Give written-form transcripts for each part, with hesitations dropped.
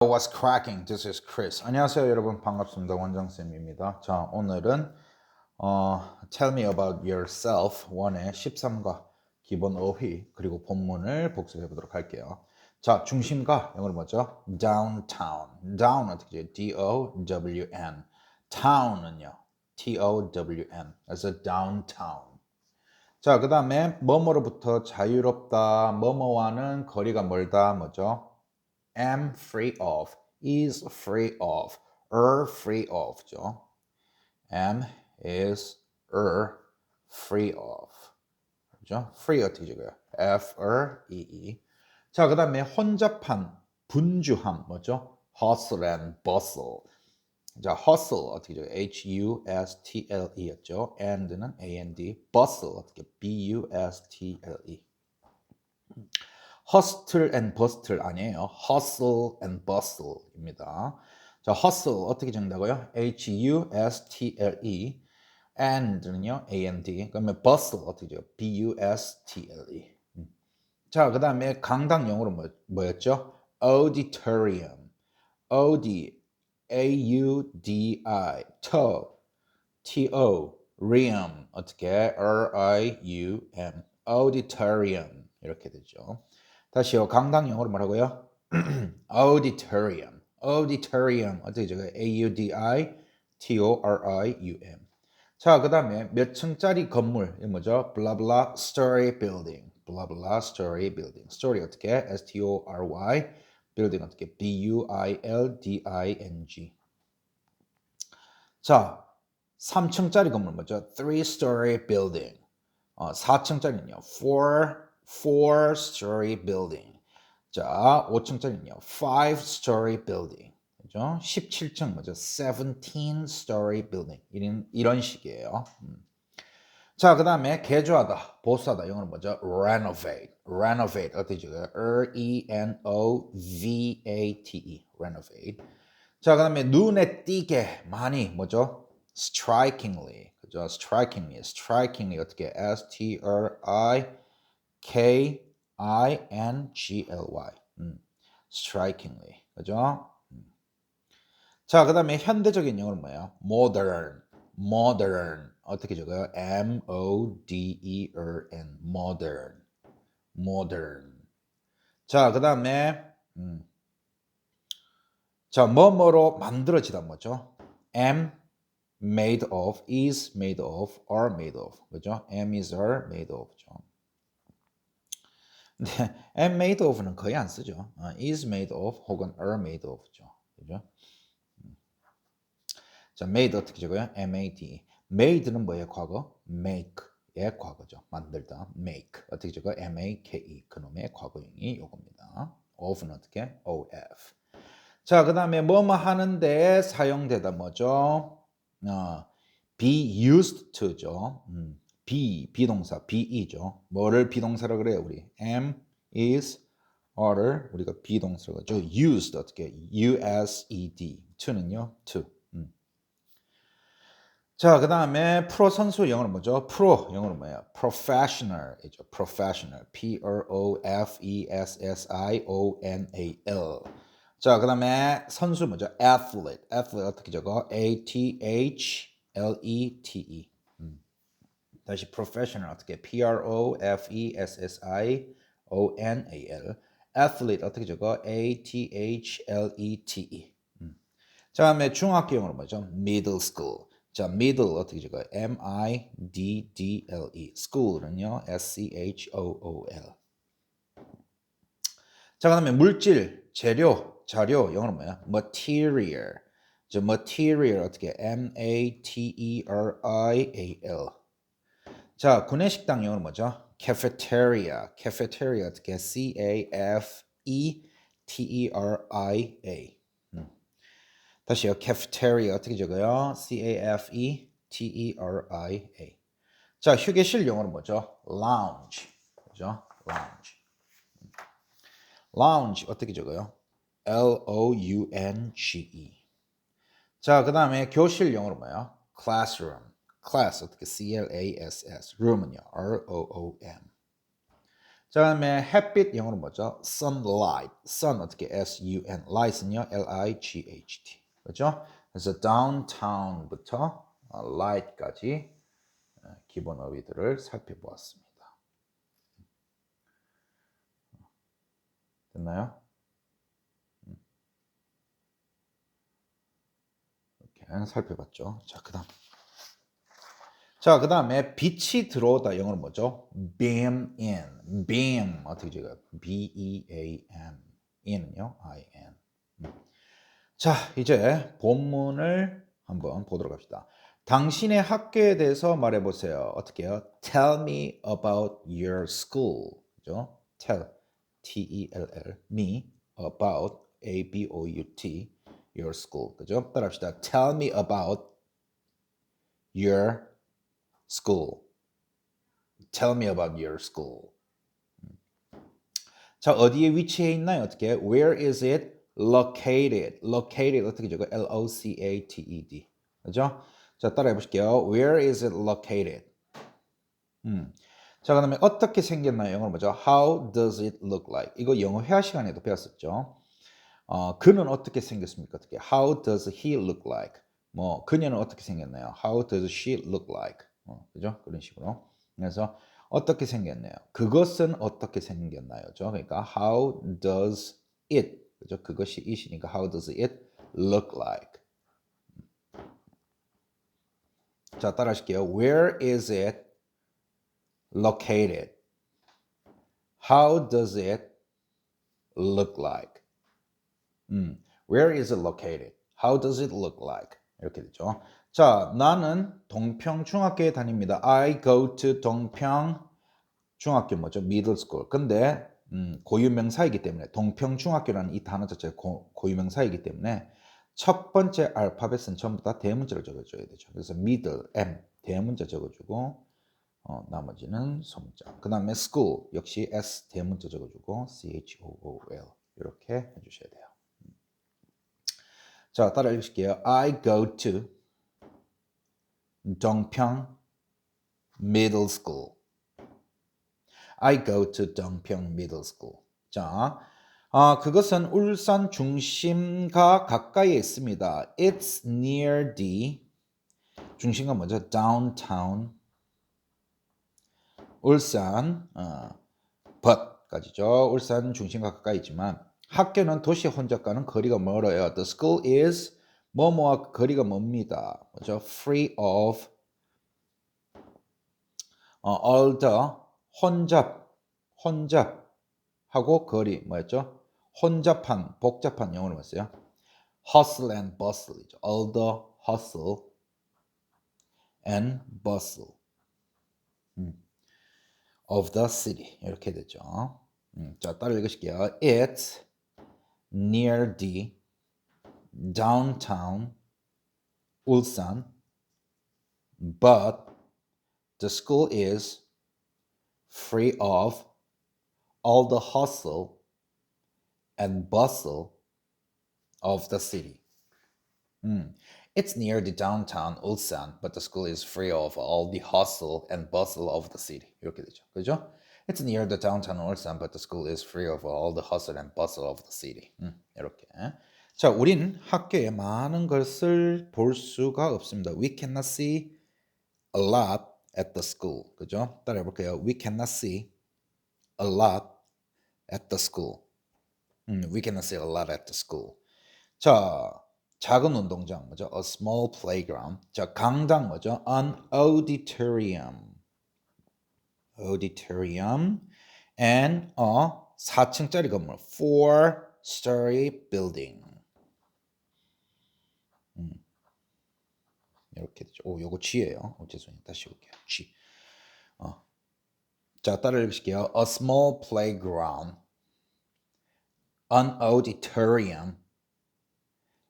What's cracking? This is Chris. 안녕하세요, 여러분. 반갑습니다. 원장쌤입니다. 자, 오늘은 Tell me about yourself 1의 13과 기본 어휘 그리고 본문을 복습해 보도록 할게요. 자, 중심가 영어로 뭐죠? Downtown. Down 어떻게 죠? D-O-W-N. Town은요? T-O-W-N. 그래서 downtown. 자, 그 다음에 뭐뭐로부터 자유롭다, 뭐뭐와는 거리가 멀다, 뭐죠? am free of, is free of, are free of죠. am, is, free of. 그죠? free 어떻게 적어요? F-R-E-E. 자, 그 다음에 혼잡한, 분주함, 뭐죠? hustle and bustle. 자, hustle 어떻게 적어요? H-U-S-T-L-E였죠. and는 A-N-D. bustle 어떻게? B-U-S-T-L-E. hustle and bustle 아니에요. hustle and bustle입니다. 자, hustle 어떻게 적는다고요? H-U-S-T-L-E. and는요, A-N-D. 그러면 bustle 어떻게 적어요? B-U-S-T-L-E. 자, 그 다음에 강당 영어로 뭐였죠? auditorium. audi, A-U-D-I, T-O, rium, 어떻게? R-I-U-M, auditorium 이렇게 되죠. 다시요. 강당 영어로 뭐라고요? auditorium. auditorium 어떻게 적어요? A-U-D-I-T-O-R-I-U-M. 자, 그 다음에 몇 층짜리 건물 이 뭐죠? blah blah story building. blah blah story building. story 어떻게? S-T-O-R-Y. building 어떻게? B-U-I-L-D-I-N-G. 자, 3층짜리 건물 뭐죠? three-story building. 4층짜리는요. four-story building. 자, 5층짜리는요. five-story building. 그죠? 17층 뭐죠? 17-story building. 이런 식이에요. 자, 그 다음에 개조하다, 보수하다. 영어로 뭐죠? renovate. renovate. 어떻게 적어요? R-E-N-O-V-A-T-E. renovate. 자, 그 다음에 눈에 띄게 많이 뭐죠? strikingly. 그죠? strikingly. strikingly 어떻게? S-T-R-I-K-I-N-G-L-Y. strikingly. 그죠? 자, 그 다음에 현대적인 영어로 뭐예요? modern. modern. 어떻게 적어요? M-O-D-E-R-N. modern. modern. 자, 그 다음에 자, 뭐뭐로 만들어지다 뭐죠? am made of, is made of, are made of. 그죠? am, is, are made of죠. 근데 am made of는 거의 안 쓰죠. is made of 혹은 are made of죠. 그죠? 자, made 어떻게 적어요? M-A-D. made는 뭐예요? 과거? make의 과거죠. 만들다. make. 어떻게 적어요? M-A-K-E. 그놈의 과거형이 요겁니다. of는 어떻게? O-F. 자, 그 다음에 뭐뭐 하는데 사용되다 뭐죠? be used to죠. 비동사, be죠. 뭐를 비동사로 그래요, 우리? am, is, are를 우리가 비동사로 그죠? used 어떻게? U-S-E-D. to는요, to. 자, 그 다음에 프로 선수 영어로 뭐죠? 프로 영어로 뭐예요? professional이죠. professional. P-R-O-F-E-S-S-I-O-N-A-L. 자, 그 다음에 선수 뭐죠? athlete. athlete 어떻게 적어? A-T-H-L-E-T-E. 다시 professional 어떻게? P-R-O-F-E-S-S-I-O-N-A-L. athlete 어떻게 적어? A-T-H-L-E-T-E. 자, 다음에 중학교 영어로 뭐죠? middle school. 자, middle 어떻게 적어요? M-I-D-D-L-E. school은요, S-C-H-O-O-L. 자, 그 다음에 물질, 재료, 자료, 영어로 뭐야? material. 저 material 어떻게? M-A-T-E-R-I-A-L. 자, 구내식당 영어로 뭐죠? cafeteria. cafeteria 어떻게? C-A-F-E-T-E-R-I-A. 다시요. cafeteria 어떻게 적어요? C-A-F-E-T-E-R-I-A. 자, 휴게실 영어로 뭐죠? lounge. 그죠? lounge. lounge 어떻게 적어요? L-O-U-N-G-E. 자, 그 다음에 교실 영어로 뭐예요? classroom. class 어떻게? C-L-A-S-S. room은요? R-O-O-M. 자, 그다음에 햇빛 영어로 뭐죠? sunlight. sun 어떻게 S-U-N. light은요 L-I-G-H-T. 그렇죠? 그래서 downtown부터 light까지 기본 어휘들을 살펴보았습니다. 됐나요? 이렇게 살펴봤죠. 자, 그다음에 빛이 들어오다 영어로 뭐죠? beam in. beam 어떻게 적어요? B-E-A-M. in은요 I-N. 자, 이제 본문을 한번 보도록 합시다. 당신의 학교에 대해서 말해보세요. 어떻게 해요? Tell me about your school. 그죠? Tell, T-E-L-L, me, about, A-B-O-U-T, your school. 그죠? 따라합시다. Tell me about your school. Tell me about your school. 자, 어디에 위치해 있나요? 어떻게? Where is it located? located 어떻게 적어요? L-O-C-A-T-E-D. 그죠? 자, 따라해 보실게요. Where is it located? 자, 그다음에 어떻게 생겼나요? 영어로 뭐죠? How does it look like? 이거 영어 회화 시간에도 배웠었죠. 그는 어떻게 생겼습니까? 어떻게? How does he look like? 뭐 그녀는 어떻게 생겼나요? How does she look like? 그죠? 그런 식으로. 그래서 어떻게 생겼나요? 그것은 어떻게 생겼나요?죠. 그러니까 how does it? 그죠? 그것이 it이니까 how does it look like? 자, 따라하실게요. Where is it located? How does it look like? Where is it located? How does it look like? 이렇게 되죠. 자, 나는 동평 중학교에 다닙니다. I go to 동평 중학교 뭐죠? middle school. 근데 고유명사이기 때문에 동평 중학교라는 이 단어 자체가 고유명사이기 때문에 첫 번째 알파벳은 전부 다 대문자를 적어줘야 되죠. 그래서 middle, M 대문자 적어주고 나머지는 소문자. 그 다음에 school 역시 S 대문자 적어주고 CHOOL 이렇게 해주셔야 돼요. 자, 따라 읽으실게요. I go to 동평 middle school. I go to 동평 middle school. 자, 그것은 울산 중심과 가까이에 있습니다. It's near the 중심가 뭐죠? downtown 울산 but까지죠. 울산 중심과 가까이 있지만 학교는 도시 혼잡과는 거리가 멀어요. The school is 뭐뭐와 거리가 멉니다. 뭐죠? Free of all the 혼잡하고 거리 뭐였죠? 혼잡한 복잡한 영어로 뭐였어요? Hustle and bustle이죠. All the hustle and bustle of the city 이렇게 되죠. 자, 따라 읽으실게요. It's near the downtown Ulsan, but the school is free of all the hustle and bustle of the city. It's near the downtown Ulsan, but the school is free of all the hustle and bustle of the city. 이렇게 되죠. 그죠? It's near the downtown Ulsan, but the school is free of all the hustle and bustle of the city. 이렇게. 자, 우린 학교에 많은 것을 볼 수가 없습니다. We cannot see a lot at the school. 그죠? 따라해 볼게요. We cannot see a lot at the school. We cannot see a lot at the school. 자, 작은 운동장 뭐죠? A small playground. 자, 강당 뭐죠? An auditorium. auditorium and a 4층짜리 건물. 4-story building. 이렇게 되죠. 요거 G예요. 죄송해요. 다시 볼게요. G. 자, 따라 읽으실게요. A small playground, an auditorium,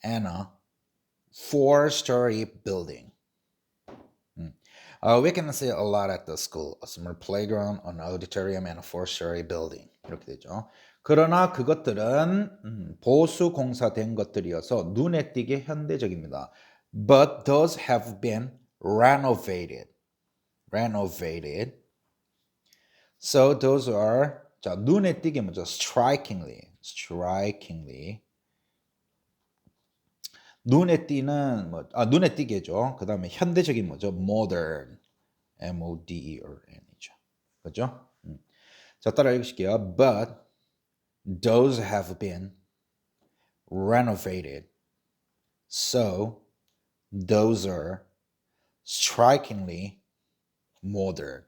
and a 4-story building. We can see a lot at the school. A small playground, an auditorium, and a 4-story building. 이렇게 되죠. 그러나 그것들은 보수 공사된 것들이어서 눈에 띄게 현대적입니다. But those have been renovated. So those are 자, 눈에 띄게 먼저 strikingly. 눈에 띄는 눈에 띄게죠. 그다음에 현대적인 뭐죠? modern, modern이죠. 그죠? 자, 따라 읽으실게요. But those have been renovated. So those are strikingly modern.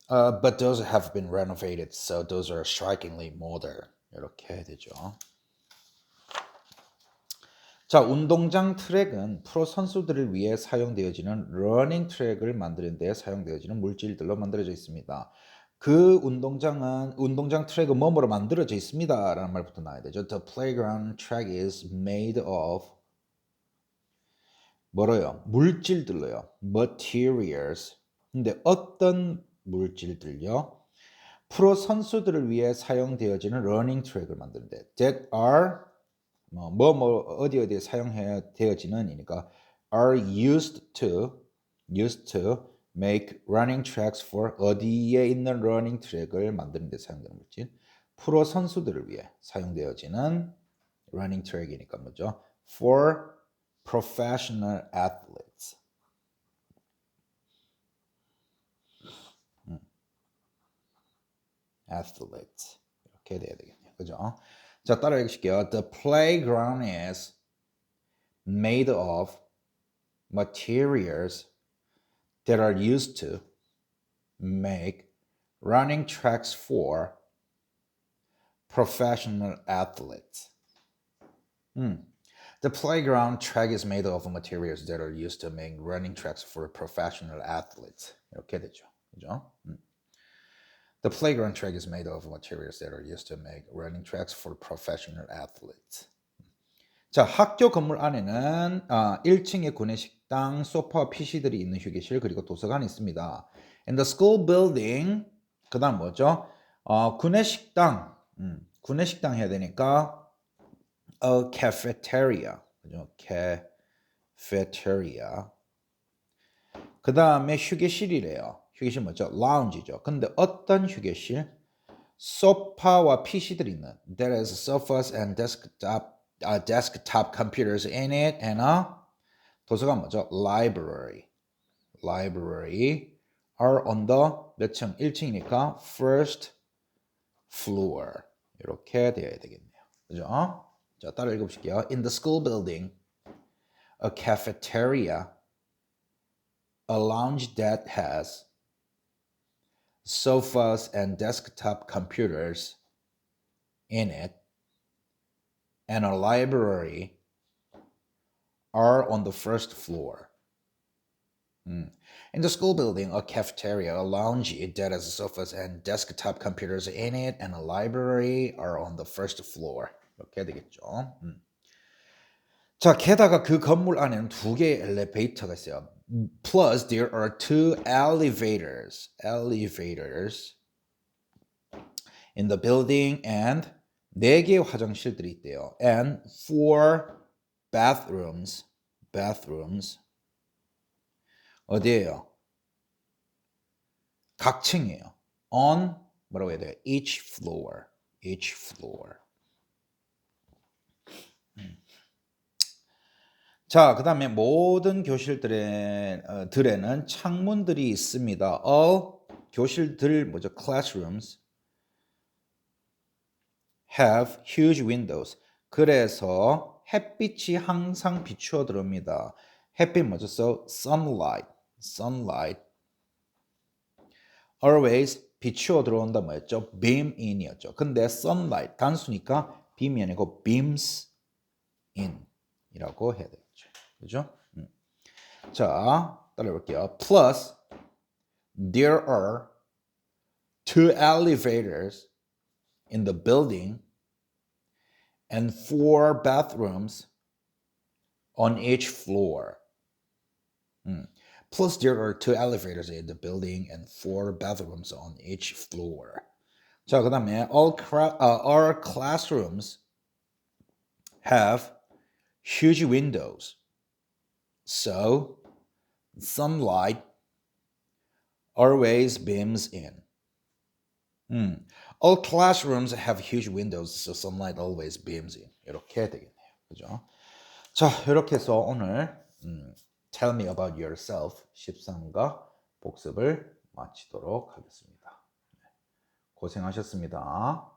But those have been renovated. So those are strikingly modern. 이렇게 되죠. 자, 운동장 트랙은 프로 선수들을 위해 사용되어지는 러닝 트랙을 만드는 데 사용되어지는 물질들로 만들어져 있습니다. 그 운동장 트랙은 뭐뭐로 만들어져 있습니다 라는 말부터 나와야 되죠. The playground track is made of 뭐로요? 물질들로요. materials. 근데 어떤 물질들요? 프로 선수들을 위해 사용되어지는 러닝 트랙을 만드는데 that are 어디에 사용되어지는이니까 are used to make running tracks for 어디에 있는 러닝 트랙을 만드는 데 사용되는 물질. 프로 선수들을 위해 사용되어지는 러닝 트랙이니까 뭐죠? for professional athletes. athletes. 이렇게 돼야 되겠네요. 그죠? 자, 따라 읽으실게요. The playground is made of materials that are used to make running tracks for professional athletes. The playground track is made of materials that are used to make running tracks for professional athletes. 이렇게 되죠. 그죠? The playground track is made of materials that are used to make running tracks for professional athletes. 자, 학교 건물 안에는 1층에 구내식당, 소파, PC들이 있는 휴게실, 그리고 도서관이 있습니다. In the school building, 그 다음 뭐죠? 구내식당 해야 되니까 a cafeteria, 그죠? cafeteria. 그 다음에 휴게실이래요. 휴게실 뭐죠? 라운지죠. 근데 어떤 휴게실? 소파와 PC들이 있는 There is sofas and desktop computers in it and a 도서관 뭐죠? Library are on the 몇 층? 1층이니까 first floor 이렇게 되어야 되겠네요. 그죠? 자, 따라 읽어보실게요. In the school building, a cafeteria, a lounge that has sofas and desktop computers in it, and a library are on the first floor. In the school building, a cafeteria, a lounge that has sofas and desktop computers in it, and a library are on the first floor. 이렇게 되겠죠. 자, 게다가 그 건물 안에는 2개의 엘리베이터가 있어요. Plus, there are 2 elevators in the building and 4개의 화장실들이 있대요. And 4 bathrooms 어디예요? 각 층이에요. On 뭐라고 해야 돼요? each floor. 자, 그 다음에 모든 교실들에는 창문들이 있습니다. All 교실들 뭐죠? Classrooms have huge windows. 그래서 햇빛이 항상 비추어 들어옵니다. 햇빛 뭐죠? So sunlight always 비추어 들어온다 뭐였죠? beam in이었죠. 근데 sunlight 단수니까 beam이 아니고 beams in 이라고 해야 되겠죠. 그죠? 자, 따라해볼게요. Plus, there are 2 elevators in the building and 4 bathrooms on each floor. Plus, there are 2 elevators in the building and 4 bathrooms on each floor. 자, 그 다음에 our classrooms have huge windows. So, sunlight always beams in. All classrooms have huge windows, so sunlight always beams in. 이렇게 되겠네요. 그죠? 자, 이렇게 해서 오늘 Tell me about yourself 13과 복습을 마치도록 하겠습니다. 고생하셨습니다.